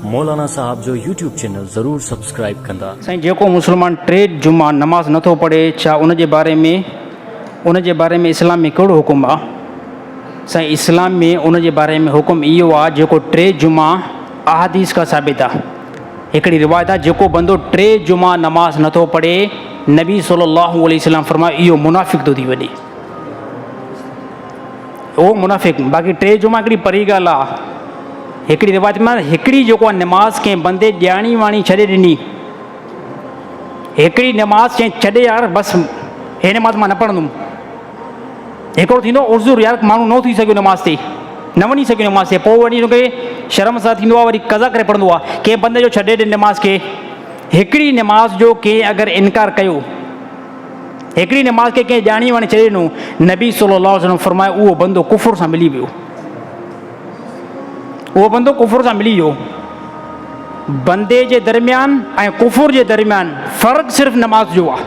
मौलाना साहब जो YouTube channel ज़रूर subscribe कंदा। साईं जेको मुसलमान 3 जुमा नमाज़ नथो पढ़े छा उन जे बारे में इस्लाम में कहिड़ो हुकुम आहे? साईं इस्लाम में उन जे बारे में हुकुम इहो आहे जेको 3 जुमा अहादीस खां साबित आहे। हिकिड़ी रिवायत आहे जेको बंदो 3 जुमा नमाज़ नथो पढ़े नबी सल्लल्लाहु अलैहि वसल्लम फरमायो इहो मुनाफ़िक़ थो थी वञे। उहो मुनाफ़िक़। बाक़ी 3 जुमा हिकिड़ी परी ॻाल्हि आहे। हिकिड़ी रिवायत में हिकिड़ी जेको आहे नमाज़ कंहिं बंदे ॼाणी वाणी छॾे ॾिनी, हिकिड़ी नमाज़ कंहिं छॾे यार बसि हे नमाज़ मां न पढ़ंदुमि। हिकिड़ो थींदो उज़ुर यार माण्हू न थी सघियो नमाज़ ते, न वञी सघियो नमाज़ ते, पोइ वञी हुनखे शर्म सां थींदो आहे वरी क़ज़ा करे पढ़ंदो आहे। कंहिं बंदे जो छॾे ॾिन नमाज़ खे, हिकिड़ी नमाज़ जो कंहिं अगरि इनकार कयो, हिकिड़ी नमाज़ खे कंहिं ॼाणी वाणी छॾे ॾिनो, नबी सल्लल्लाहु अलैहि वसल्लम फरमायो उहो बंदो कुफ़ुर सां मिली वियो। उहो बंदो कुफ़ुर सां मिली वियो। बंदे जे दरमियान ऐं कुफ़ुर जे दरमियान फ़र्क़ु सिर्फ़ु नमाज़ जो आहे।